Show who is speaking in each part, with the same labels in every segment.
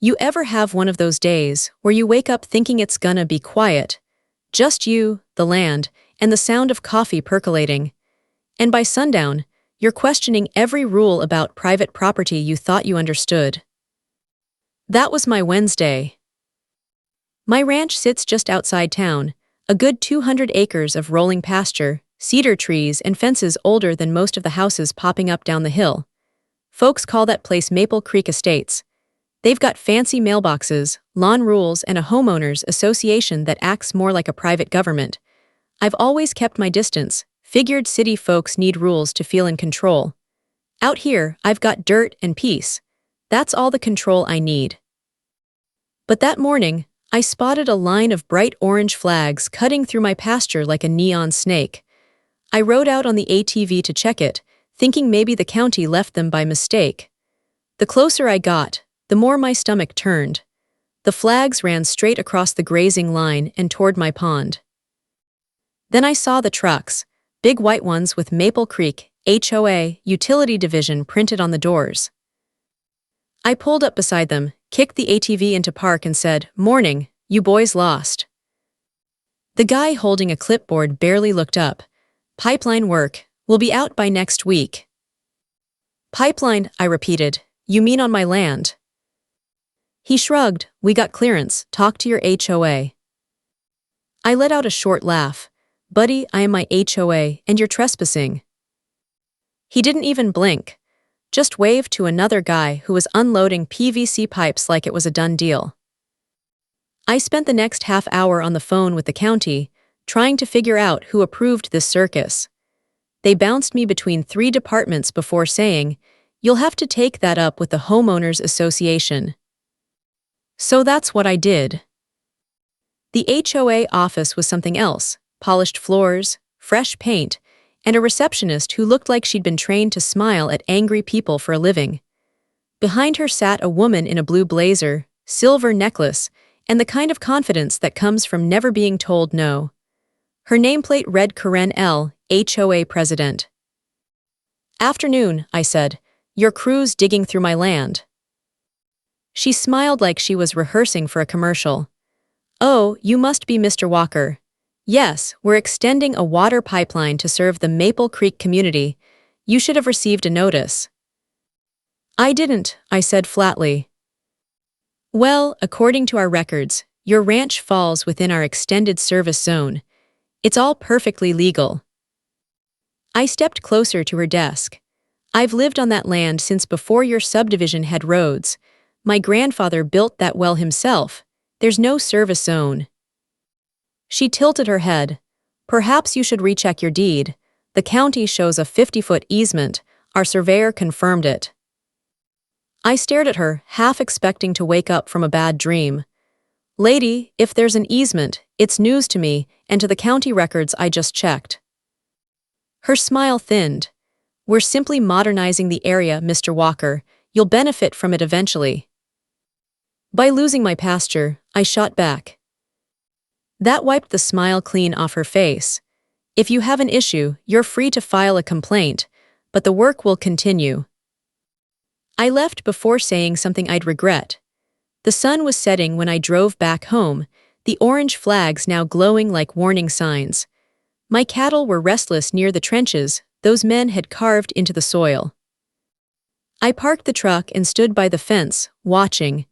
Speaker 1: You ever have one of those days where you wake up thinking it's gonna be quiet? Just you, the land, and the sound of coffee percolating. And by sundown, you're questioning every rule about private property you thought you understood. That was my Wednesday. My ranch sits just outside town, a good 200 acres of rolling pasture, cedar trees, and fences older than most of the houses popping up down the hill. Folks call that place Maple Creek Estates. They've got fancy mailboxes, lawn rules, and a homeowners association that acts more like a private government. I've always kept my distance, figured city folks need rules to feel in control. Out here, I've got dirt and peace. That's all the control I need. But that morning, I spotted a line of bright orange flags cutting through my pasture like a neon snake. I rode out on the ATV to check it, thinking maybe the county left them by mistake. The closer I got, the more my stomach turned. The flags ran straight across the grazing line and toward my pond. Then I saw the trucks, big white ones with Maple Creek, HOA, Utility Division printed on the doors. I pulled up beside them, kicked the ATV into park and said, "Morning, you boys lost." The guy holding a clipboard barely looked up. "Pipeline work, we'll be out by next week." "Pipeline," I repeated. "You mean on my land?" He shrugged. "We got clearance, talk to your HOA." I let out a short laugh. "Buddy, I am my HOA, and you're trespassing." He didn't even blink, just waved to another guy who was unloading PVC pipes like it was a done deal. I spent the next half hour on the phone with the county, trying to figure out who approved this circus. They bounced me between 3 departments before saying, "You'll have to take that up with the homeowners association." So that's what I did. The HOA office was something else: polished floors, fresh paint, and a receptionist who looked like she'd been trained to smile at angry people for a living. Behind her sat a woman in a blue blazer, silver necklace, and the kind of confidence that comes from never being told no. Her nameplate read Karen L., HOA President. "Afternoon," I said. "Your crew's digging through my land." She smiled like she was rehearsing for a commercial. "Oh, you must be Mr. Walker. Yes, we're extending a water pipeline to serve the Maple Creek community. You should have received a notice." "I didn't," I said flatly. "Well, according to our records, your ranch falls within our extended service zone. It's all perfectly legal." I stepped closer to her desk. "I've lived on that land since before your subdivision had roads. My grandfather built that well himself. There's no service zone." She tilted her head. "Perhaps you should recheck your deed. The county shows a 50-foot easement. Our surveyor confirmed it." I stared at her, half expecting to wake up from a bad dream. "Lady, if there's an easement, it's news to me and to the county records I just checked." Her smile thinned. "We're simply modernizing the area, Mr. Walker. You'll benefit from it eventually." By losing my pasture, I shot back. That wiped the smile clean off her face. "If you have an issue, you're free to file a complaint, but the work will continue." I left before saying something I'd regret. The sun was setting when I drove back home, the orange flags now glowing like warning signs. My cattle were restless near the trenches those men had carved into the soil. I parked the truck and stood by the fence, watching.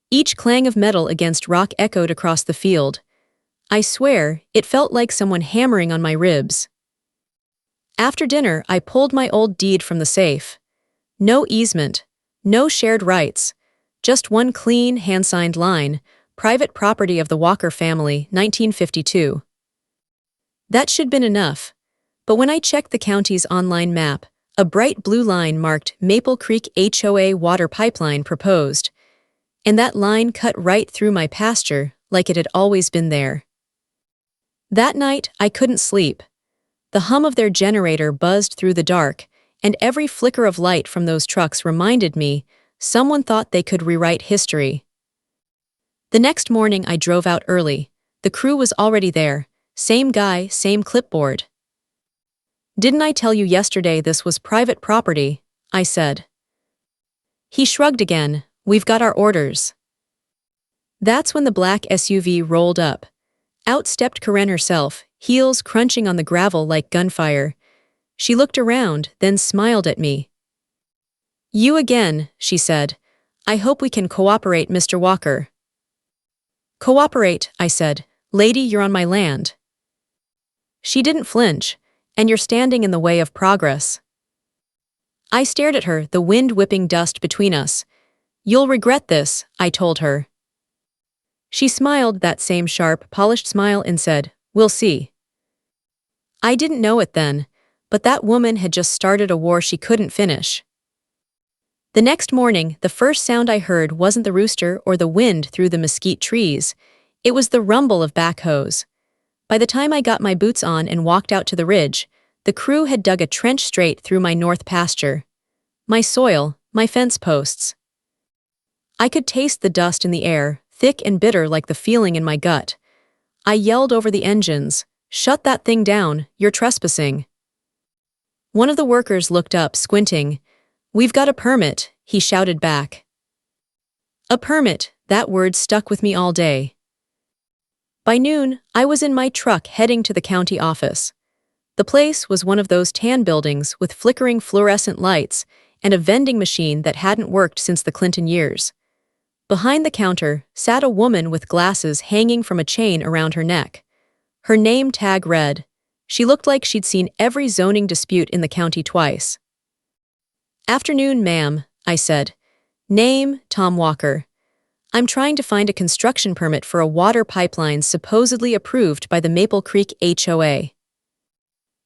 Speaker 1: Each clang of metal against rock echoed across the field. I swear, it felt like someone hammering on my ribs. After dinner, I pulled my old deed from the safe. No easement, no shared rights, just one clean, hand-signed line: private property of the Walker family, 1952. That should been enough. But when I checked the county's online map, a bright blue line marked Maple Creek HOA water pipeline proposed. And that line cut right through my pasture like it had always been there. That night, I couldn't sleep. The hum of their generator buzzed through the dark, and every flicker of light from those trucks reminded me someone thought they could rewrite history. The next morning, I drove out early. The crew was already there. Same guy, same clipboard. "Didn't I tell you yesterday this was private property?" I said. He shrugged again. "We've got our orders." That's when the black SUV rolled up. Out stepped Karen herself, heels crunching on the gravel like gunfire. She looked around, then smiled at me. "You again," she said. "I hope we can cooperate, Mr. Walker." "Cooperate," I said. "Lady, you're on my land." She didn't flinch. "And you're standing in the way of progress." I stared at her, the wind whipping dust between us. "You'll regret this," I told her. She smiled that same sharp, polished smile and said, "We'll see." I didn't know it then, but that woman had just started a war she couldn't finish. The next morning, the first sound I heard wasn't the rooster or the wind through the mesquite trees. It was the rumble of backhoes. By the time I got my boots on and walked out to the ridge, the crew had dug a trench straight through my north pasture. My soil, my fence posts. I could taste the dust in the air, thick and bitter like the feeling in my gut. I yelled over the engines, "Shut that thing down, you're trespassing." One of the workers looked up, squinting. "We've got a permit," he shouted back. A permit, that word stuck with me all day. By noon, I was in my truck heading to the county office. The place was one of those tan buildings with flickering fluorescent lights and a vending machine that hadn't worked since the Clinton years. Behind the counter sat a woman with glasses hanging from a chain around her neck. Her name tag read. She looked like she'd seen every zoning dispute in the county twice. "Afternoon, ma'am," I said. "Name, Tom Walker. I'm trying to find a construction permit for a water pipeline supposedly approved by the Maple Creek HOA.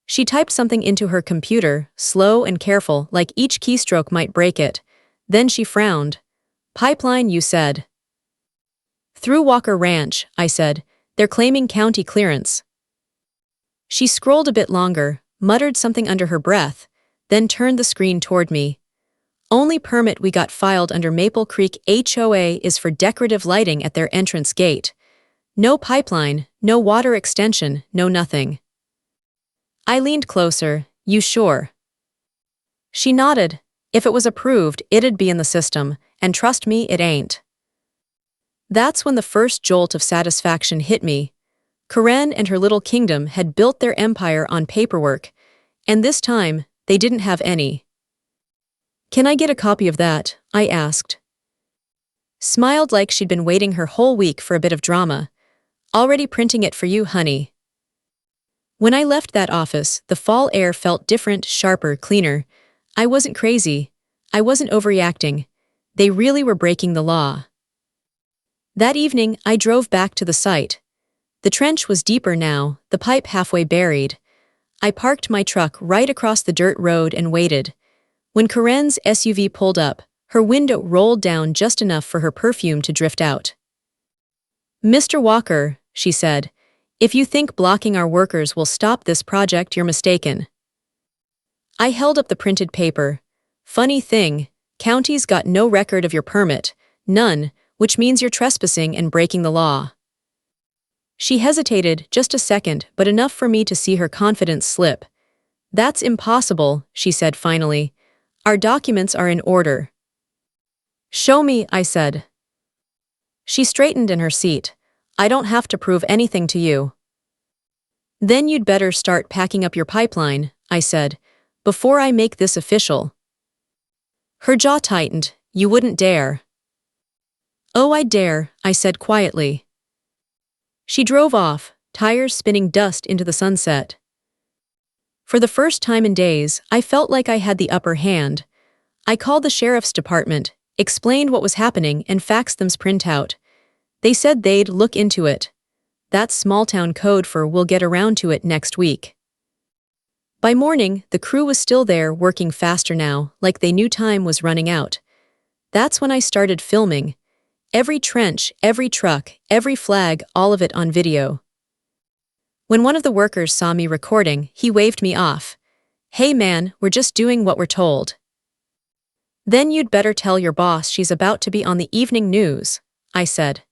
Speaker 1: She typed something into her computer, slow and careful, like each keystroke might break it. Then she frowned. "Pipeline, you said?" "Through Walker Ranch," I said. "They're claiming county clearance." She scrolled a bit longer, muttered something under her breath, then turned the screen toward me. "Only permit we got filed under Maple Creek HOA is for decorative lighting at their entrance gate. No pipeline, no water extension, no nothing." I leaned closer. "You sure?" She nodded. "If it was approved, it'd be in the system, and trust me, it ain't." That's when the first jolt of satisfaction hit me. Karen and her little kingdom had built their empire on paperwork, and this time, they didn't have any. "Can I get a copy of that?" I asked. Smiled like she'd been waiting her whole week for a bit of drama. "Already printing it for you, honey." When I left that office, the fall air felt different, sharper, cleaner. I wasn't crazy. I wasn't overreacting. They really were breaking the law. That evening, I drove back to the site. The trench was deeper now, the pipe halfway buried. I parked my truck right across the dirt road and waited. When Karen's SUV pulled up, her window rolled down just enough for her perfume to drift out. "Mr. Walker," she said, "if you think blocking our workers will stop this project, you're mistaken." I held up the printed paper. "Funny thing, county's got no record of your permit, none, which means you're trespassing and breaking the law." She hesitated just a second, but enough for me to see her confidence slip. "That's impossible," she said finally. "Our documents are in order." "Show me," I said. She straightened in her seat. "I don't have to prove anything to you." "Then you'd better start packing up your pipeline," I said, "before I make this official." Her jaw tightened. "You wouldn't dare." "Oh, I'd dare," I said quietly. She drove off, tires spinning dust into the sunset. For the first time in days, I felt like I had the upper hand. I called the sheriff's department, explained what was happening, and faxed them's printout. They said they'd look into it. That's small-town code for "we'll get around to it next week." By morning, the crew was still there, working faster now, like they knew time was running out. That's when I started filming. Every trench, every truck, every flag, all of it on video. When one of the workers saw me recording, he waved me off. "Hey man, we're just doing what we're told." "Then you'd better tell your boss she's about to be on the evening news," I said.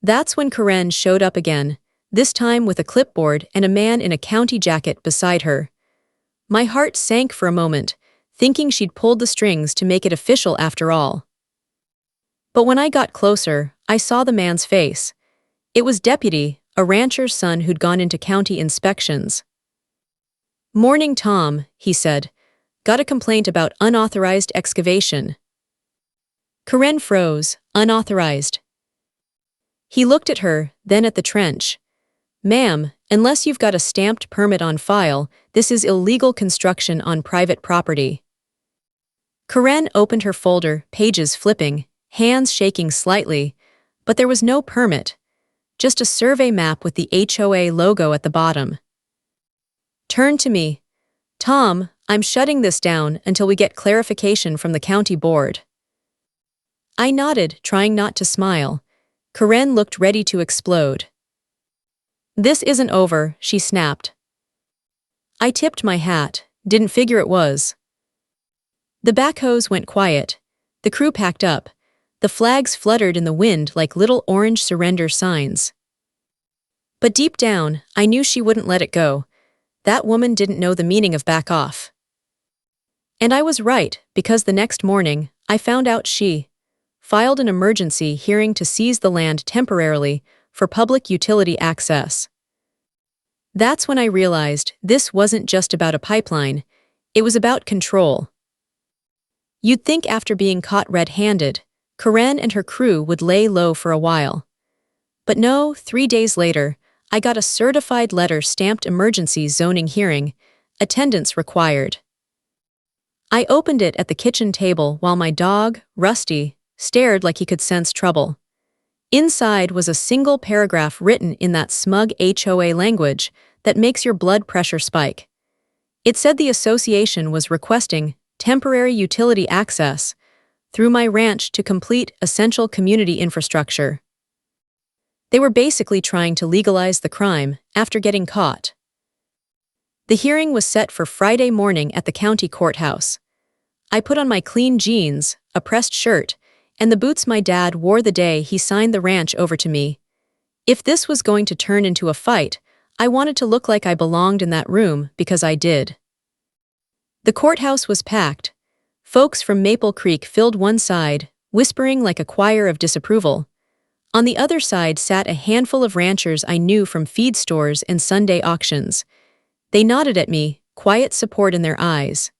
Speaker 1: That's when Karen showed up again, this time with a clipboard and a man in a county jacket beside her. My heart sank for a moment, thinking she'd pulled the strings to make it official after all. But when I got closer, I saw the man's face. It was Deputy, a rancher's son who'd gone into county inspections. "Morning, Tom," he said. "Got a complaint about unauthorized excavation." Karen froze. Unauthorized. He looked at her, then at the trench. "Ma'am, unless you've got a stamped permit on file, this is illegal construction on private property." Karen opened her folder, pages flipping, hands shaking slightly, but there was no permit, just a survey map with the HOA logo at the bottom. "Turn to me. Tom, I'm shutting this down until we get clarification from the county board." I nodded, trying not to smile. Karen looked ready to explode. "This isn't over," she snapped. I tipped my hat, didn't figure it was. The backhoes went quiet. The crew packed up. The flags fluttered in the wind like little orange surrender signs. But deep down, I knew she wouldn't let it go. That woman didn't know the meaning of back off. And I was right, because the next morning, I found out she filed an emergency hearing to seize the land temporarily for public utility access. That's when I realized this wasn't just about a pipeline, it was about control. You'd think after being caught red-handed, Karen and her crew would lay low for a while. But no, 3 days later, I got a certified letter stamped emergency zoning hearing, attendance required. I opened it at the kitchen table while my dog, Rusty, stared like he could sense trouble. Inside was a single paragraph written in that smug HOA language that makes your blood pressure spike. It said the association was requesting temporary utility access through my ranch to complete essential community infrastructure. They were basically trying to legalize the crime after getting caught. The hearing was set for Friday morning at the county courthouse. I put on my clean jeans, a pressed shirt, and the boots my dad wore the day he signed the ranch over to me. If this was going to turn into a fight, I wanted to look like I belonged in that room because I did. The courthouse was packed. Folks from Maple Creek filled one side, whispering like a choir of disapproval. On the other side sat a handful of ranchers I knew from feed stores and Sunday auctions. They nodded at me, quiet support in their eyes.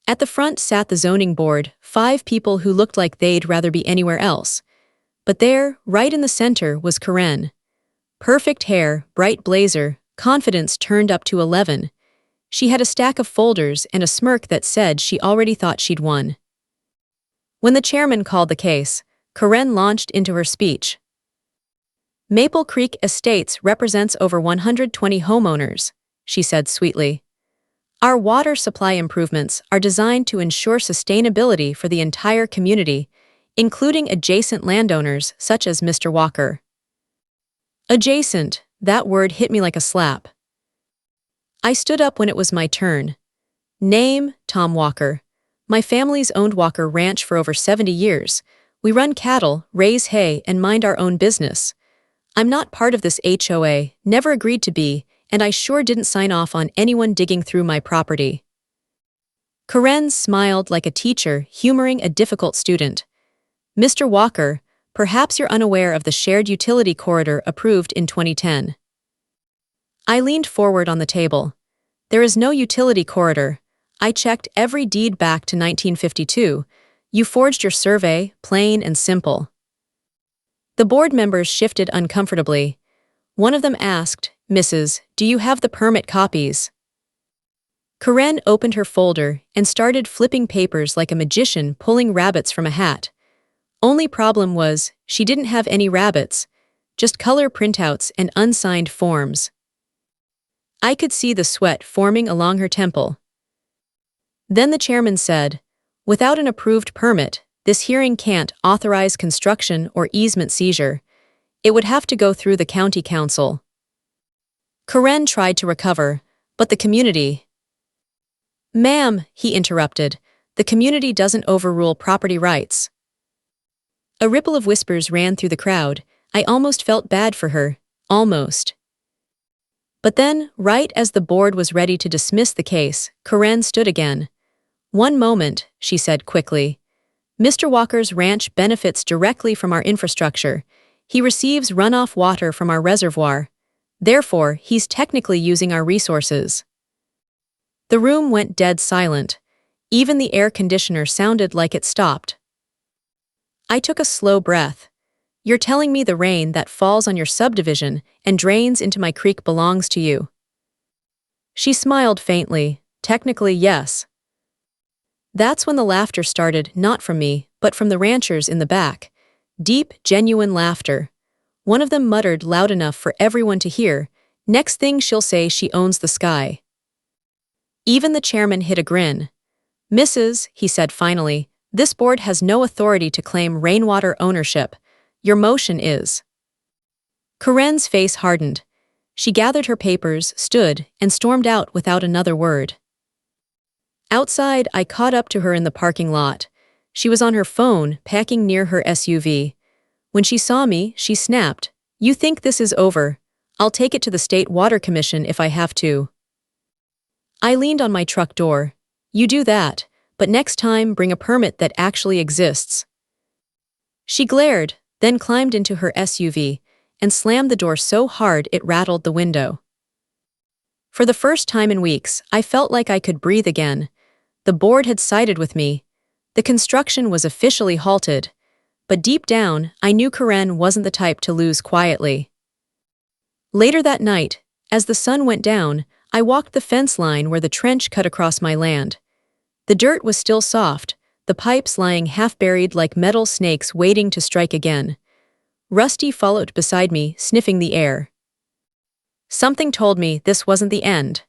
Speaker 1: At the front sat the zoning board, 5 people who looked like they'd rather be anywhere else. But there, right in the center, was Karen. Perfect hair, bright blazer, confidence turned up to 11. She had a stack of folders and a smirk that said she already thought she'd won. When the chairman called the case, Karen launched into her speech. "Maple Creek Estates represents over 120 homeowners," she said sweetly. "Our water supply improvements are designed to ensure sustainability for the entire community, including adjacent landowners such as Mr. Walker." Adjacent, that word hit me like a slap. I stood up when it was my turn. Name, Tom Walker. My family's owned Walker Ranch for over 70 years. We run cattle, raise hay, and mind our own business. I'm not part of this HOA, never agreed to be, and I sure didn't sign off on anyone digging through my property. Karen smiled like a teacher humoring a difficult student. "Mr. Walker, perhaps you're unaware of the shared utility corridor approved in 2010. I leaned forward on the table. "There is no utility corridor. I checked every deed back to 1952. You forged your survey, plain and simple." The board members shifted uncomfortably. One of them asked, "Mrs., do you have the permit copies?" Karen opened her folder and started flipping papers like a magician pulling rabbits from a hat. Only problem was, she didn't have any rabbits, just color printouts and unsigned forms. I could see the sweat forming along her temple. Then the chairman said, "Without an approved permit, this hearing can't authorize construction or easement seizure. It would have to go through the county council." Karen tried to recover, but the community— "Ma'am," he interrupted, "the community doesn't overrule property rights." A ripple of whispers ran through the crowd. I almost felt bad for her, almost. But then, right as the board was ready to dismiss the case, Karen stood again. "One moment," she said quickly. Mr. Walker's ranch benefits directly from our infrastructure. He receives runoff water from our reservoir. Therefore, he's technically using our resources. The room went dead silent. Even the air conditioner sounded like it stopped. I took a slow breath. You're telling me the rain that falls on your subdivision and drains into my creek belongs to you? She smiled faintly. Technically, yes. That's when the laughter started, not from me, but from the ranchers in the back. Deep, genuine laughter. One of them muttered loud enough for everyone to hear, "Next thing she'll say she owns the sky." Even the chairman hid a grin. "Mrs., he said finally, this board has no authority to claim rainwater ownership. Your motion is." Corinne's face hardened. She gathered her papers, stood, and stormed out without another word. Outside, I caught up to her in the parking lot. She was on her phone, packing near her SUV. When she saw me, she snapped, "You think this is over? I'll take it to the State Water Commission if I have to." I leaned on my truck door. "You do that, but next time bring a permit that actually exists." She glared, then climbed into her SUV and slammed the door so hard it rattled the window. For the first time in weeks, I felt like I could breathe again. The board had sided with me. The construction was officially halted. But deep down, I knew Corinne wasn't the type to lose quietly. Later that night, as the sun went down, I walked the fence line where the trench cut across my land. The dirt was still soft, the pipes lying half-buried like metal snakes waiting to strike again. Rusty followed beside me, sniffing the air. Something told me this wasn't the end.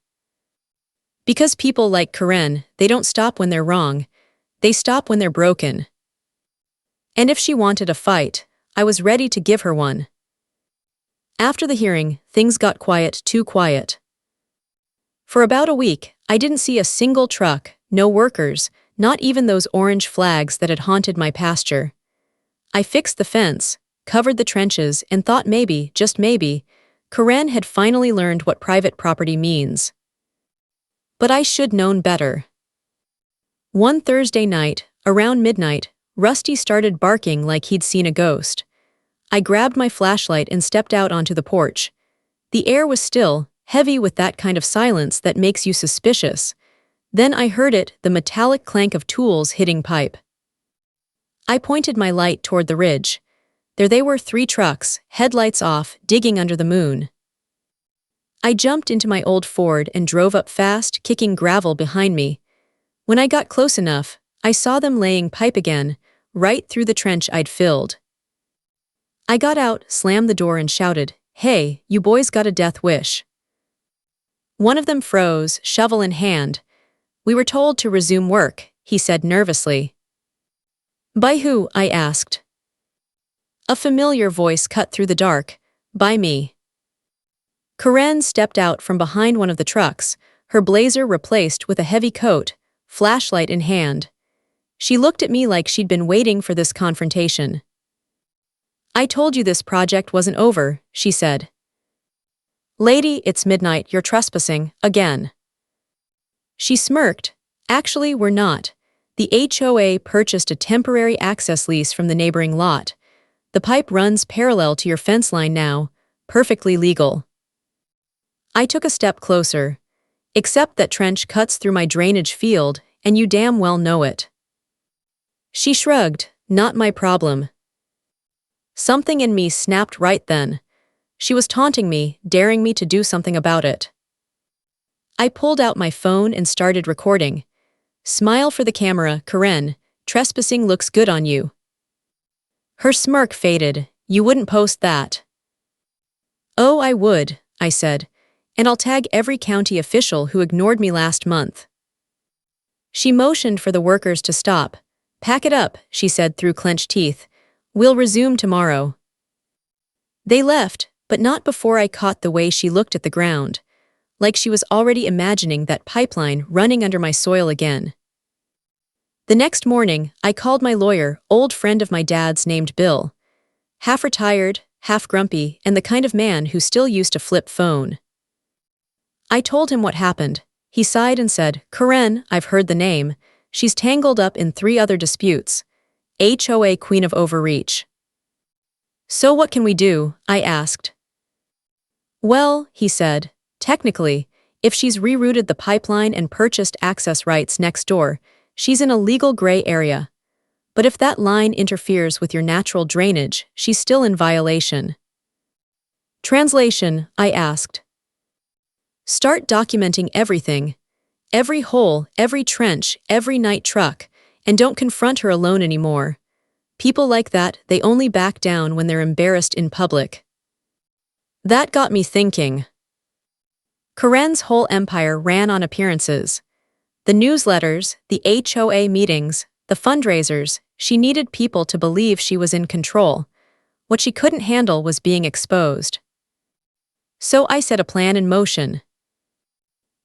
Speaker 1: Because people like Corinne, they don't stop when they're wrong. They stop when they're broken. And if she wanted a fight, I was ready to give her one. After the hearing, things got quiet, too quiet. For about a week, I didn't see a single truck, no workers, not even those orange flags that had haunted my pasture. I fixed the fence, covered the trenches, and thought maybe, just maybe, Corinne had finally learned what private property means. But I should known better. One Thursday night, around midnight, Rusty started barking like he'd seen a ghost. I grabbed my flashlight and stepped out onto the porch. The air was still, heavy with that kind of silence that makes you suspicious. Then I heard it, the metallic clank of tools hitting pipe. I pointed my light toward the ridge. There they were, 3 trucks, headlights off, digging under the moon. I jumped into my old Ford and drove up fast, kicking gravel behind me. When I got close enough, I saw them laying pipe again, right through the trench I'd filled. I got out, slammed the door and shouted, "Hey, you boys got a death wish." One of them froze, shovel in hand. "We were told to resume work," he said nervously. "By who?" I asked. A familiar voice cut through the dark. "By me." Corinne stepped out from behind one of the trucks, her blazer replaced with a heavy coat, flashlight in hand. She looked at me like she'd been waiting for this confrontation. "I told you this project wasn't over," she said. "Lady, it's midnight, you're trespassing, again." She smirked. "Actually, we're not. The HOA purchased a temporary access lease from the neighboring lot. The pipe runs parallel to your fence line now, perfectly legal." I took a step closer. "Except that trench cuts through my drainage field, and you damn well know it." She shrugged. "Not my problem." Something in me snapped right then. She was taunting me, daring me to do something about it. I pulled out my phone and started recording. "Smile for the camera, Corinne. Trespassing looks good on you." Her smirk faded. "You wouldn't post that." "Oh, I would," I said, "and I'll tag every county official who ignored me last month." She motioned for the workers to stop. "Pack it up," she said through clenched teeth. "We'll resume tomorrow." They left, but not before I caught the way she looked at the ground, like she was already imagining that pipeline running under my soil again. The next morning, I called my lawyer, old friend of my dad's named Bill. Half retired, half grumpy, and the kind of man who still used to flip phone. I told him what happened. He sighed and said, "Corinne, I've heard the name. She's tangled up in 3 other disputes. HOA Queen of Overreach. So what can we do? I asked. Well, he said, technically, if she's rerouted the pipeline and purchased access rights next door, she's in a legal gray area. But if that line interferes with your natural drainage, she's still in violation. Translation, I asked. Start documenting everything. Every hole, every trench, every night truck, and don't confront her alone anymore. People like that, they only back down when they're embarrassed in public. That got me thinking. Karen's whole empire ran on appearances. The newsletters, the HOA meetings, the fundraisers, she needed people to believe she was in control. What she couldn't handle was being exposed. So I set a plan in motion.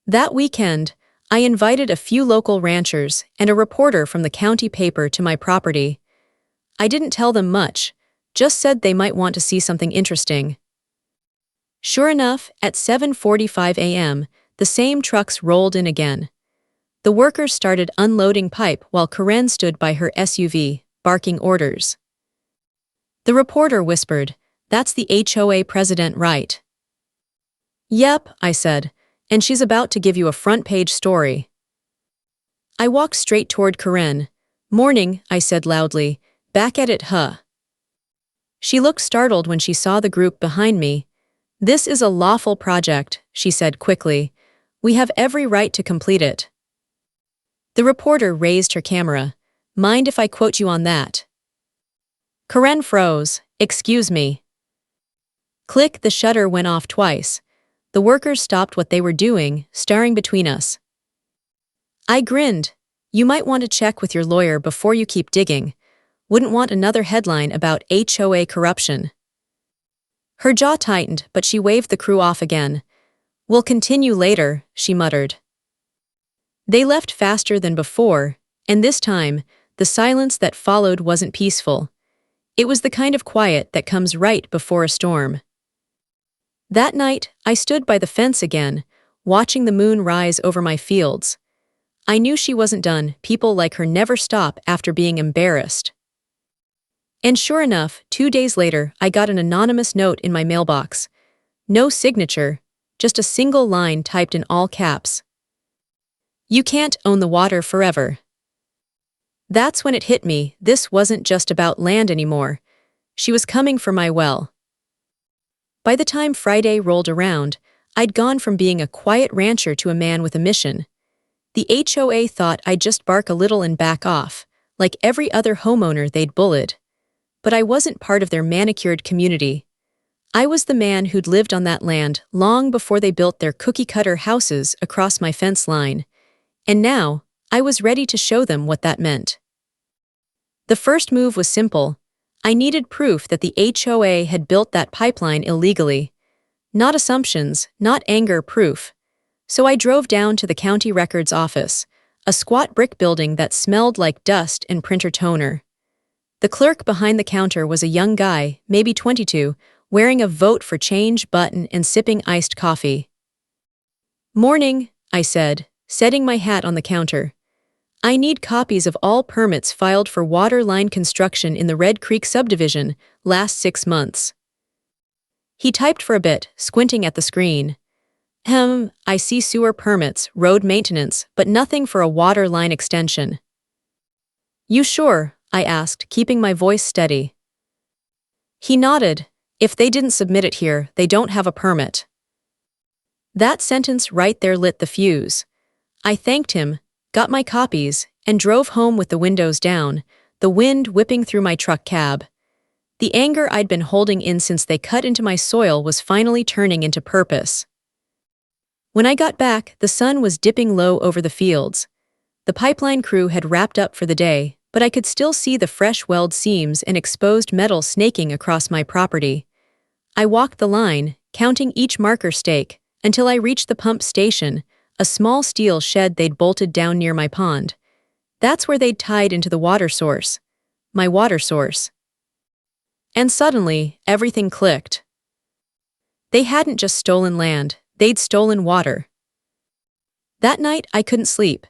Speaker 1: That weekend, I invited a few local ranchers and a reporter from the county paper to my property. I didn't tell them much, just said they might want to see something interesting. Sure enough, at 7:45 a.m., the same trucks rolled in again. The workers started unloading pipe while Karen stood by her SUV, barking orders. The reporter whispered, "That's the HOA president, right?" "Yep," I said, "and she's about to give you a front-page story." I walked straight toward Karen. "Morning," I said loudly, "back at it, huh?" She looked startled when she saw the group behind me. "This is a lawful project," she said quickly. "We have every right to complete it." The reporter raised her camera. "Mind if I quote you on that?" Karen froze. "Excuse me." Click, the shutter went off twice. The workers stopped what they were doing, staring between us. I grinned. "You might want to check with your lawyer before you keep digging. Wouldn't want another headline about HOA corruption." Her jaw tightened, but she waved the crew off again. "We'll continue later," she muttered. They left faster than before, and this time, the silence that followed wasn't peaceful. It was the kind of quiet that comes right before a storm. That night, I stood by the fence again, watching the moon rise over my fields. I knew she wasn't done. People like her never stop after being embarrassed. And sure enough, 2 days later, I got an anonymous note in my mailbox. No signature, just a single line typed in all caps. "You can't own the water forever." That's when it hit me, this wasn't just about land anymore. She was coming for my well. By the time Friday rolled around, I'd gone from being a quiet rancher to a man with a mission. The HOA thought I'd just bark a little and back off, like every other homeowner they'd bullied. But I wasn't part of their manicured community. I was the man who'd lived on that land long before they built their cookie-cutter houses across my fence line. And now, I was ready to show them what that meant. The first move was simple. I needed proof that the HOA had built that pipeline illegally. Not assumptions, not anger, proof. So I drove down to the county records office, a squat brick building that smelled like dust and printer toner. The clerk behind the counter was a young guy, maybe 22, wearing a Vote for Change button and sipping iced coffee. "Morning," I said, setting my hat on the counter. "I need copies of all permits filed for water line construction in the Red Creek subdivision last 6 months. He typed for a bit, squinting at the screen. I see sewer permits, road maintenance, but nothing for a water line extension." "You sure?" I asked, keeping my voice steady. He nodded. "If they didn't submit it here, they don't have a permit." That sentence right there lit the fuse. I thanked him, got my copies, and drove home with the windows down, the wind whipping through my truck cab. The anger I'd been holding in since they cut into my soil was finally turning into purpose. When I got back, the sun was dipping low over the fields. The pipeline crew had wrapped up for the day, but I could still see the fresh weld seams and exposed metal snaking across my property. I walked the line, counting each marker stake, until I reached the pump station, a small steel shed they'd bolted down near my pond. That's where they'd tied into the water source. My water source. And suddenly, everything clicked. They hadn't just stolen land, they'd stolen water. That night, I couldn't sleep.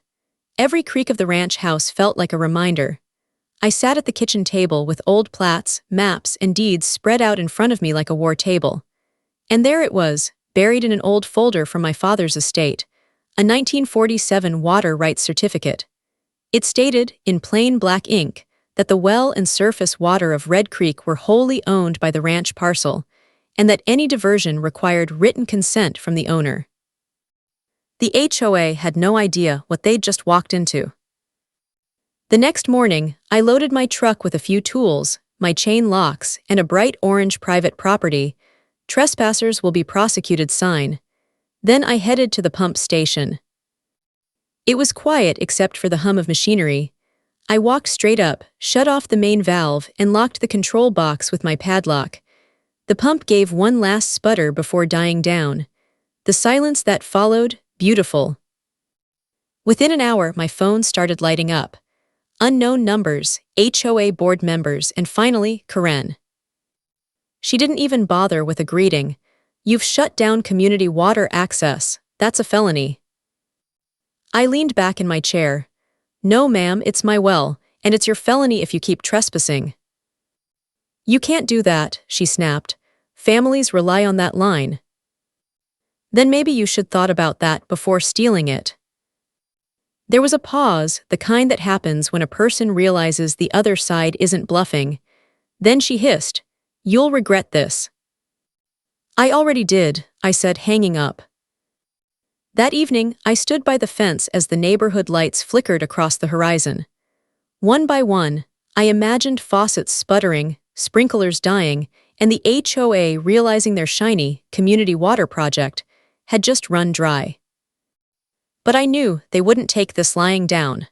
Speaker 1: Every creak of the ranch house felt like a reminder. I sat at the kitchen table with old plats, maps, and deeds spread out in front of me like a war table. And there it was, buried in an old folder from my father's estate, a 1947 water rights certificate. It stated, in plain black ink, that the well and surface water of Red Creek were wholly owned by the ranch parcel, and that any diversion required written consent from the owner. The HOA had no idea what they'd just walked into. The next morning, I loaded my truck with a few tools, my chain locks, and a bright orange private property, "Trespassers will be prosecuted" sign. Then I headed to the pump station. It was quiet except for the hum of machinery. I walked straight up, shut off the main valve, and locked the control box with my padlock. The pump gave one last sputter before dying down. The silence that followed, beautiful. Within an hour, my phone started lighting up. Unknown numbers, HOA board members, and finally, Karen. She didn't even bother with a greeting. "You've shut down community water access. That's a felony." I leaned back in my chair. "No, ma'am, it's my well, and it's your felony if you keep trespassing." "You can't do that," she snapped. "Families rely on that line." "Then maybe you should thought about that before stealing it." There was a pause, the kind that happens when a person realizes the other side isn't bluffing. Then she hissed, "You'll regret this." "I already did," I said, hanging up. That evening, I stood by the fence as the neighborhood lights flickered across the horizon. One by one, I imagined faucets sputtering, sprinklers dying, and the HOA realizing their shiny, community water project had just run dry. But I knew they wouldn't take this lying down.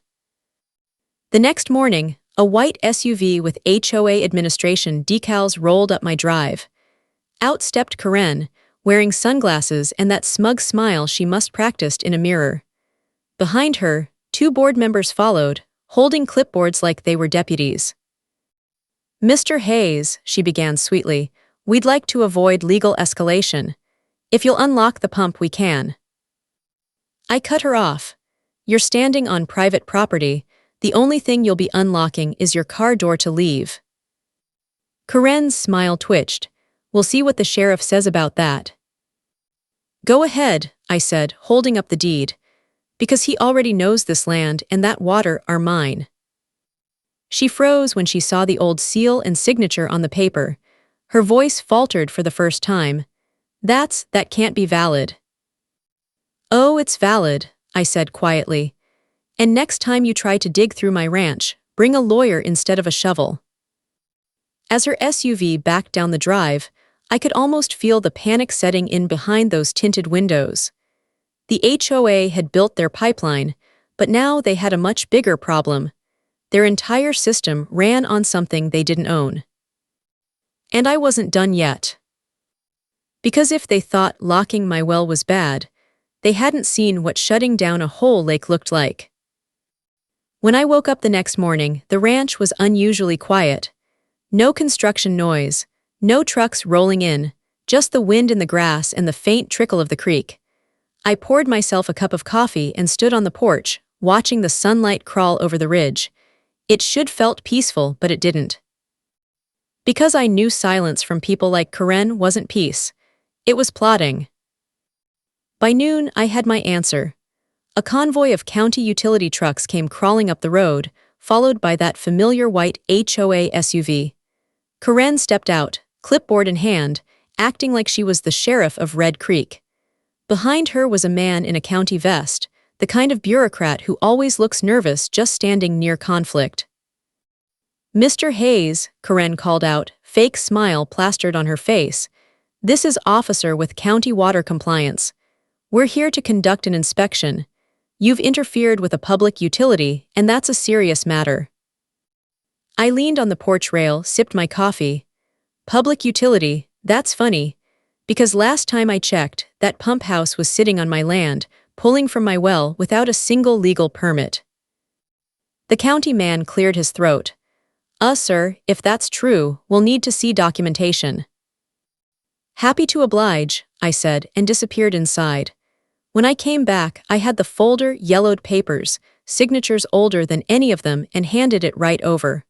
Speaker 1: The next morning, a white SUV with HOA administration decals rolled up my drive. Out stepped Karen, wearing sunglasses and that smug smile she must practiced in a mirror. Behind her, two board members followed, holding clipboards like they were deputies. "Mr. Hayes," she began sweetly, "we'd like to avoid legal escalation. If you'll unlock the pump, we can." I cut her off. "You're standing on private property. The only thing you'll be unlocking is your car door to leave." Karen's smile twitched. "We'll see what the sheriff says about that." "Go ahead," I said, holding up the deed. "Because he already knows this land and that water are mine." She froze when she saw the old seal and signature on the paper. Her voice faltered for the first time. That can't be valid." "Oh, it's valid," I said quietly. "And next time you try to dig through my ranch, bring a lawyer instead of a shovel." As her SUV backed down the drive, I could almost feel the panic setting in behind those tinted windows. The HOA had built their pipeline, but now they had a much bigger problem. Their entire system ran on something they didn't own. And I wasn't done yet. Because if they thought locking my well was bad, they hadn't seen what shutting down a whole lake looked like. When I woke up the next morning, the ranch was unusually quiet. No construction noise, no trucks rolling in, just the wind in the grass and the faint trickle of the creek. I poured myself a cup of coffee and stood on the porch, watching the sunlight crawl over the ridge. It should felt peaceful, but it didn't. Because I knew silence from people like Karen wasn't peace. It was plotting. By noon, I had my answer. A convoy of county utility trucks came crawling up the road, followed by that familiar white HOA SUV. Karen stepped out, clipboard in hand, acting like she was the sheriff of Red Creek. Behind her was a man in a county vest, the kind of bureaucrat who always looks nervous just standing near conflict. "Mr. Hayes," Karen called out, fake smile plastered on her face. "This is Officer with County Water Compliance. We're here to conduct an inspection. You've interfered with a public utility, and that's a serious matter." I leaned on the porch rail, sipped my coffee. Public utility, that's funny. Because last time I checked, that pump house was sitting on my land, pulling from my well without a single legal permit. The county man cleared his throat. Sir, if that's true, we'll need to see documentation." "Happy to oblige," I said, and disappeared inside. When I came back, I had the folder, yellowed papers, signatures older than any of them, and handed it right over.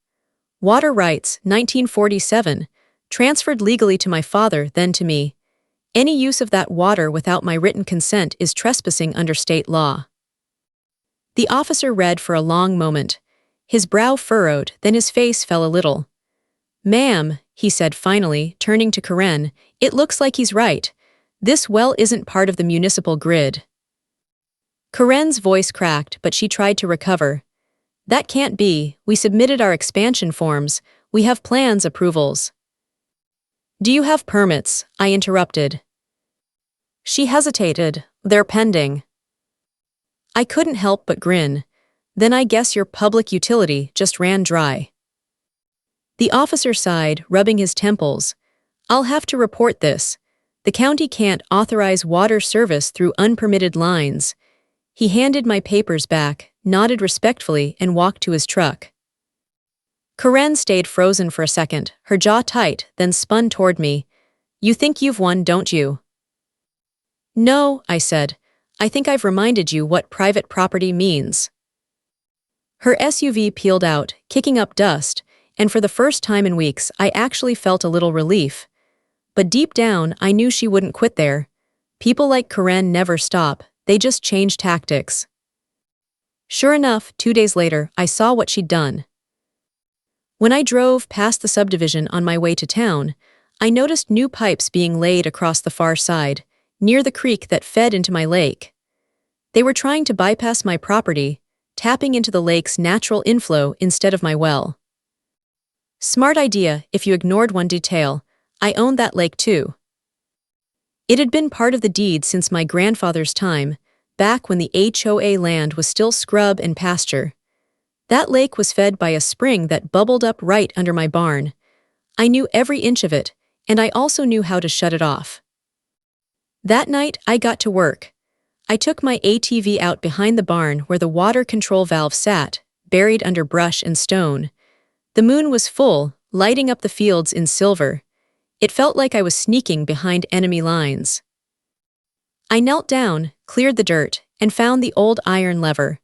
Speaker 1: Water rights, 1947. Transferred legally to my father, then to me. Any use of that water without my written consent is trespassing under state law. The officer read for a long moment. His brow furrowed, then his face fell a little. "Ma'am," he said finally, turning to Karen, "it looks like he's right. This well isn't part of the municipal grid." Karen's voice cracked, but she tried to recover. "That can't be. We submitted our expansion forms. We have plans approvals." "Do you have permits?" I interrupted. She hesitated. "They're pending." I couldn't help but grin. "Then I guess your public utility just ran dry." The officer sighed, rubbing his temples. "I'll have to report this. The county can't authorize water service through unpermitted lines." He handed my papers back, nodded respectfully, and walked to his truck. Karen stayed frozen for a second, her jaw tight, then spun toward me. "You think you've won, don't you?" "No," I said. "I think I've reminded you what private property means." Her SUV peeled out, kicking up dust, and for the first time in weeks I actually felt a little relief. But deep down, I knew she wouldn't quit there. People like Karen never stop, they just change tactics. Sure enough, 2 days later, I saw what she'd done. When I drove past the subdivision on my way to town, I noticed new pipes being laid across the far side, near the creek that fed into my lake. They were trying to bypass my property, tapping into the lake's natural inflow instead of my well. Smart idea if you ignored one detail. I owned that lake too. It had been part of the deed since my grandfather's time, back when the HOA land was still scrub and pasture. That lake was fed by a spring that bubbled up right under my barn. I knew every inch of it, and I also knew how to shut it off. That night, I got to work. I took my ATV out behind the barn where the water control valve sat, buried under brush and stone. The moon was full, lighting up the fields in silver. It felt like I was sneaking behind enemy lines. I knelt down, cleared the dirt, and found the old iron lever.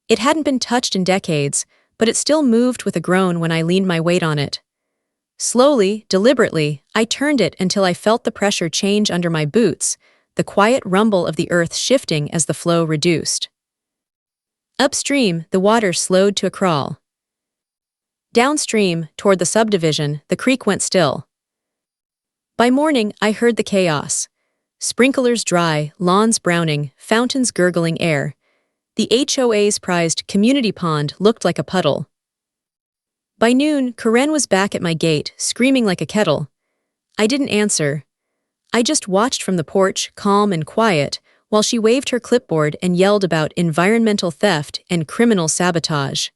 Speaker 1: It hadn't been touched in decades, but it still moved with a groan when I leaned my weight on it. Slowly, deliberately, I turned it until I felt the pressure change under my boots, the quiet rumble of the earth shifting as the flow reduced. Upstream, the water slowed to a crawl. Downstream, toward the subdivision, the creek went still. By morning, I heard the chaos. Sprinklers dry, lawns browning, fountains gurgling air. The HOA's prized community pond looked like a puddle. By noon, Karen was back at my gate, screaming like a kettle. I didn't answer. I just watched from the porch, calm and quiet, while she waved her clipboard and yelled about environmental theft and criminal sabotage.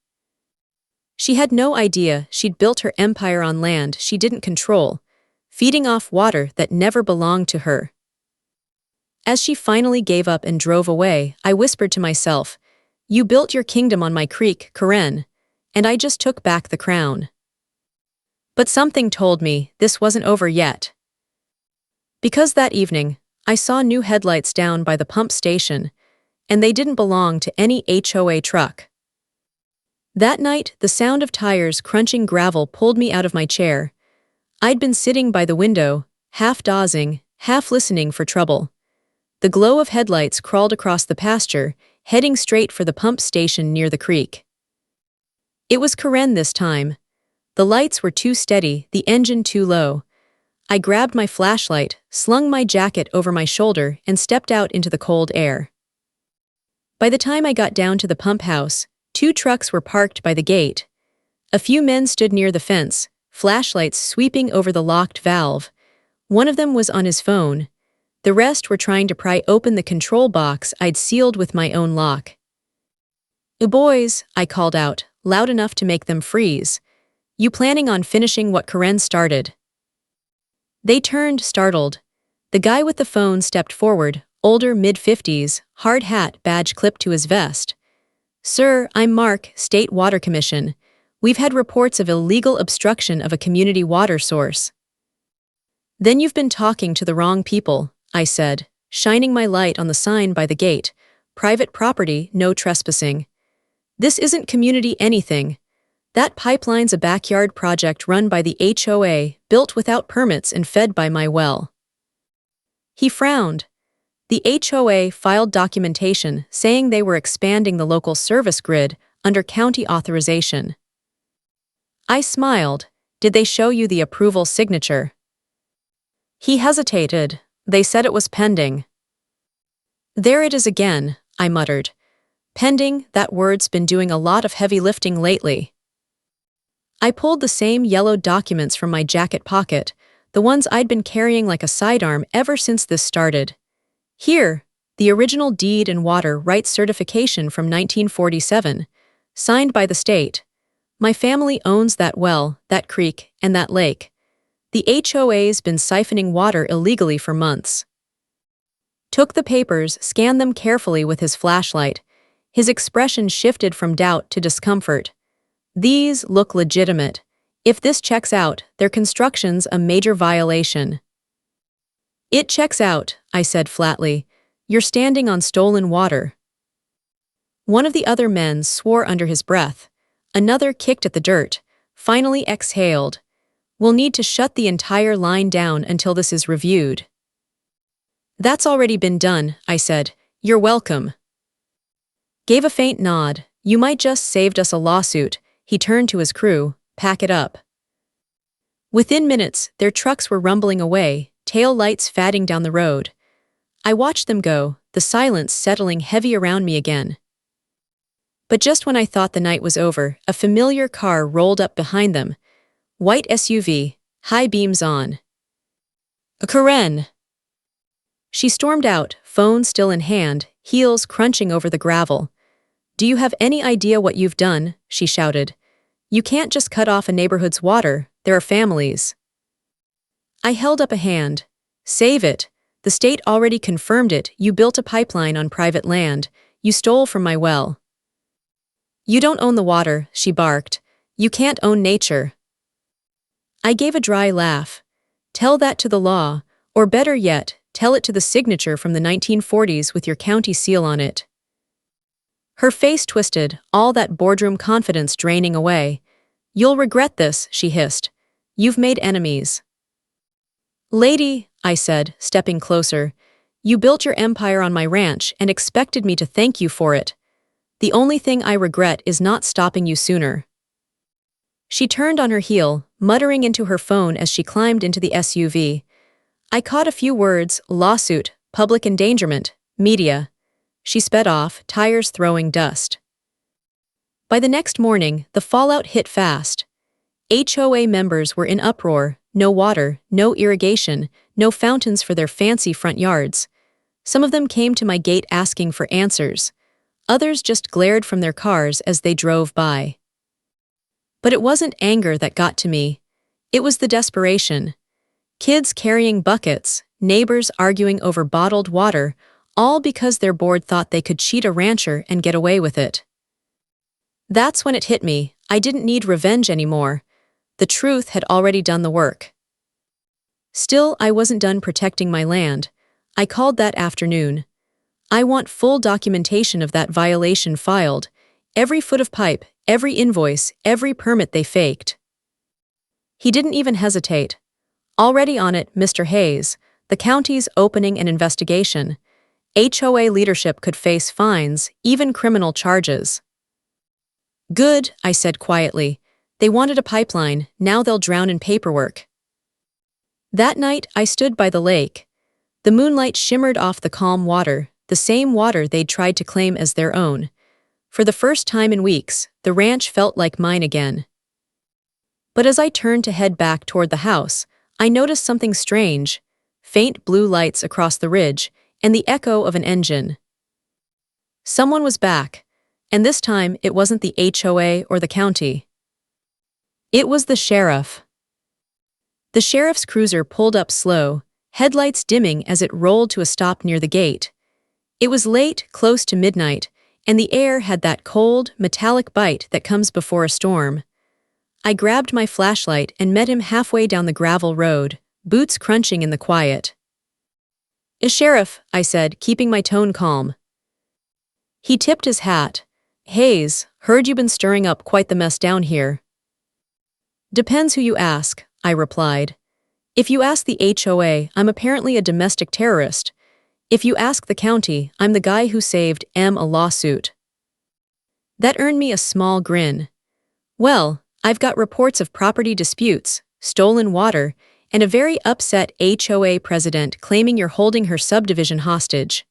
Speaker 1: She had no idea she'd built her empire on land she didn't control, feeding off water that never belonged to her. As she finally gave up and drove away, I whispered to myself, "You built your kingdom on my creek, Karen, and I just took back the crown." But something told me this wasn't over yet. Because that evening, I saw new headlights down by the pump station, and they didn't belong to any HOA truck. That night, the sound of tires crunching gravel pulled me out of my chair. I'd been sitting by the window, half dozing, half listening for trouble. The glow of headlights crawled across the pasture, heading straight for the pump station near the creek. It was Karen this time. The lights were too steady, the engine too low. I grabbed my flashlight, slung my jacket over my shoulder, and stepped out into the cold air. By the time I got down to the pump house, 2 trucks were parked by the gate. A few men stood near the fence, flashlights sweeping over the locked valve. One of them was on his phone. The rest were trying to pry open the control box I'd sealed with my own lock. "Boys," I called out, loud enough to make them freeze. "You planning on finishing what Karen started?" They turned, startled. The guy with the phone stepped forward, older, mid-50s, hard hat, badge clipped to his vest. "Sir, I'm Mark, State Water Commission. We've had reports of illegal obstruction of a community water source." "Then you've been talking to the wrong people," I said, shining my light on the sign by the gate. "Private property, no trespassing. This isn't community anything. That pipeline's a backyard project run by the HOA, built without permits and fed by my well. He frowned. The HOA filed documentation saying they were expanding the local service grid under county authorization. I smiled. Did they show you the approval signature? He hesitated. They said it was pending. There it is again, I muttered. Pending, that word's been doing a lot of heavy lifting lately. I pulled the same yellowed documents from my jacket pocket, the ones I'd been carrying like a sidearm ever since this started. Here, the original deed and water rights certification from 1947, signed by the state. My family owns that well, that creek, and that lake. The HOA's been siphoning water illegally for months. Took the papers, scanned them carefully with his flashlight. His expression shifted from doubt to discomfort. These look legitimate. If this checks out, their construction's a major violation. It checks out, I said flatly. You're standing on stolen water. One of the other men swore under his breath. Another kicked at the dirt, finally exhaled. We'll need to shut the entire line down until this is reviewed. That's already been done, I said. You're welcome. Gave a faint nod. You might just saved us a lawsuit. He turned to his crew. Pack it up. Within minutes, their trucks were rumbling away, tail lights fatting down the road. I watched them go, the silence settling heavy around me again. But just when I thought the night was over, a familiar car rolled up behind them. White SUV, high beams on. A Karen. She stormed out, phone still in hand, heels crunching over the gravel. Do you have any idea what you've done? She shouted. You can't just cut off a neighborhood's water, there are families. I held up a hand. Save it. The state already confirmed it. You built a pipeline on private land. You stole from my well. You don't own the water, she barked. You can't own nature. I gave a dry laugh. Tell that to the law, or better yet, tell it to the signature from the 1940s with your county seal on it. Her face twisted, all that boardroom confidence draining away. You'll regret this, she hissed. You've made enemies. Lady, I said, stepping closer, you built your empire on my ranch and expected me to thank you for it. The only thing I regret is not stopping you sooner. She turned on her heel, muttering into her phone as she climbed into the SUV. I caught a few words: lawsuit, public endangerment, media. She sped off, tires throwing dust. By the next morning, the fallout hit fast. HOA members were in uproar. No water, no irrigation, no fountains for their fancy front yards. Some of them came to my gate asking for answers. Others just glared from their cars as they drove by. But it wasn't anger that got to me. It was the desperation. Kids carrying buckets, neighbors arguing over bottled water, all because their board thought they could cheat a rancher and get away with it. That's when it hit me. I didn't need revenge anymore. The truth had already done the work. Still, I wasn't done protecting my land. I called that afternoon. I want full documentation of that violation filed, every foot of pipe, every invoice, every permit they faked. He didn't even hesitate. Already on it, Mr. Hayes, the county's opening an investigation. HOA leadership could face fines, even criminal charges. Good, I said quietly. They wanted a pipeline, now they'll drown in paperwork. That night, I stood by the lake. The moonlight shimmered off the calm water, the same water they'd tried to claim as their own. For the first time in weeks, the ranch felt like mine again. But as I turned to head back toward the house, I noticed something strange: faint blue lights across the ridge, and the echo of an engine. Someone was back, and this time it wasn't the HOA or the county. It was the sheriff. The sheriff's cruiser pulled up slow, headlights dimming as it rolled to a stop near the gate. It was late, close to midnight, and the air had that cold, metallic bite that comes before a storm. I grabbed my flashlight and met him halfway down the gravel road, boots crunching in the quiet. Sheriff, I said, keeping my tone calm. He tipped his hat. Hayes, Heard you been stirring up quite the mess down here. Depends who you ask, I replied. If you ask the HOA, I'm apparently a domestic terrorist. If you ask the county, I'm the guy who saved M a lawsuit. That earned me a small grin. Well, I've got reports of property disputes, stolen water, and a very upset HOA president claiming you're holding her subdivision hostage.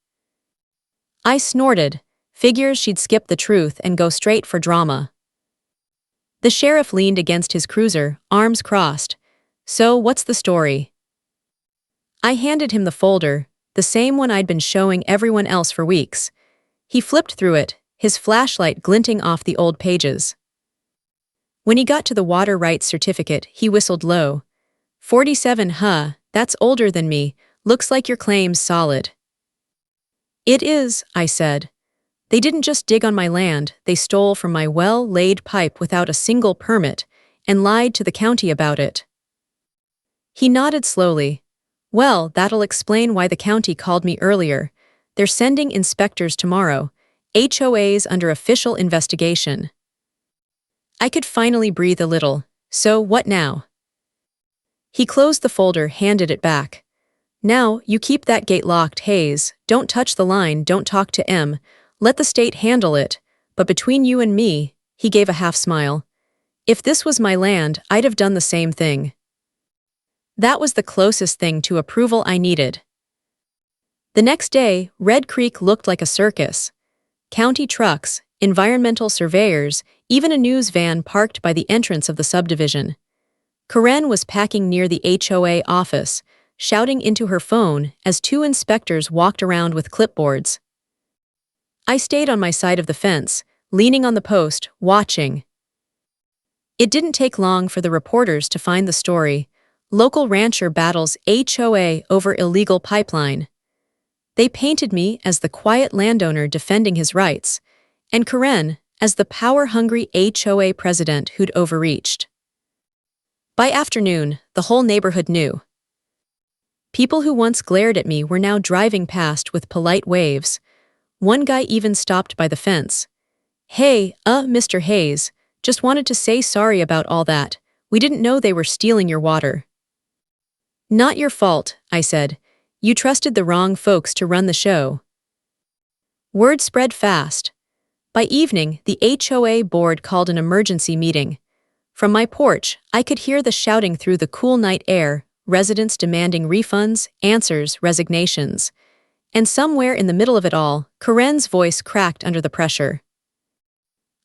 Speaker 1: I snorted, figures she'd skip the truth and go straight for drama. The sheriff leaned against his cruiser, arms crossed. So, what's the story? I handed him the folder, the same one I'd been showing everyone else for weeks. He flipped through it, his flashlight glinting off the old pages. When he got to the water rights certificate, he whistled low. 47, huh, that's older than me, looks like your claim's solid. It is, I said. They didn't just dig on my land, they stole from my well-laid pipe without a single permit, and lied to the county about it. He nodded slowly. Well, that'll explain why the county called me earlier. They're sending inspectors tomorrow. HOA's under official investigation. I could finally breathe a little. So, what now? He closed the folder, handed it back. Now, you keep that gate locked, Hayes. Don't touch the line, don't talk to M. Let the state handle it. But between you and me, he gave a half smile. If this was my land, I'd have done the same thing. That was the closest thing to approval I needed. The next day, Red Creek looked like a circus. County trucks, environmental surveyors, even a news van parked by the entrance of the subdivision. Karen was packing near the HOA office, shouting into her phone as two inspectors walked around with clipboards. I stayed on my side of the fence, leaning on the post, watching. It didn't take long for the reporters to find the story. Local rancher battles HOA over illegal pipeline. They painted me as the quiet landowner defending his rights, and Karen as the power-hungry HOA president who'd overreached. By afternoon, the whole neighborhood knew. People who once glared at me were now driving past with polite waves. One guy even stopped by the fence. Hey, Mr. Hayes, just wanted to say sorry about all that. We didn't know they were stealing your water. Not your fault, I said. You trusted the wrong folks to run the show. Word spread fast. By evening, the HOA board called an emergency meeting. From my porch, I could hear the shouting through the cool night air, residents demanding refunds, answers, resignations. And somewhere in the middle of it all, Karen's voice cracked under the pressure.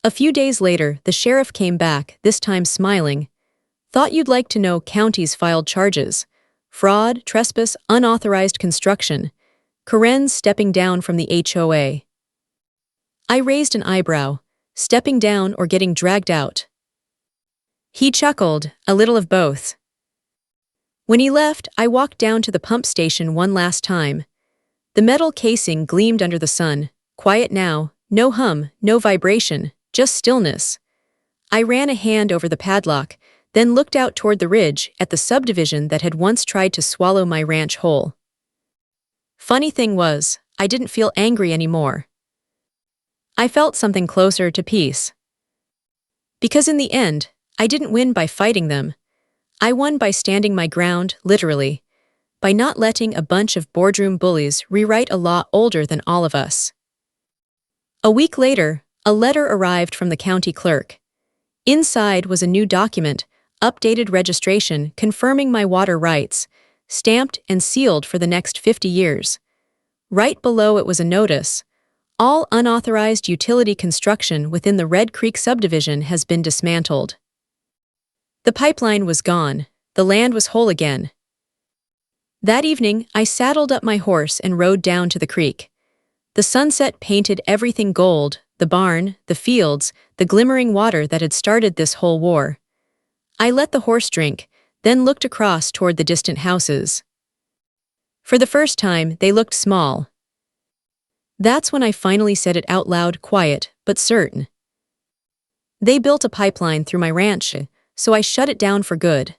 Speaker 1: A few days later, the sheriff came back, this time smiling. Thought you'd like to know counties filed charges. Fraud, trespass, unauthorized construction. Karen's stepping down from the HOA. I raised an eyebrow. Stepping down or getting dragged out? He chuckled, a little of both. When he left, I walked down to the pump station one last time. The metal casing gleamed under the sun. Quiet now, no hum, no vibration, just stillness. I ran a hand over the padlock, then looked out toward the ridge at the subdivision that had once tried to swallow my ranch whole. Funny thing was, I didn't feel angry anymore. I felt something closer to peace. Because in the end, I didn't win by fighting them. I won by standing my ground, literally. By not letting a bunch of boardroom bullies rewrite a law older than all of us. A week later, a letter arrived from the county clerk. Inside was a new document, updated registration confirming my water rights, stamped and sealed for the next 50 years. Right below it was a notice. All unauthorized utility construction within the Red Creek subdivision has been dismantled. The pipeline was gone. The land was whole again. That evening, I saddled up my horse and rode down to the creek. The sunset painted everything gold, the barn, the fields, the glimmering water that had started this whole war. I let the horse drink, then looked across toward the distant houses. For the first time, they looked small. That's when I finally said it out loud, quiet, but certain. They built a pipeline through my ranch, so I shut it down for good.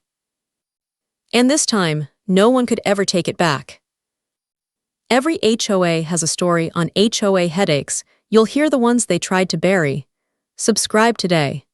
Speaker 1: And this time, no one could ever take it back. Every HOA has a story on HOA Headaches. You'll hear the ones they tried to bury. Subscribe today.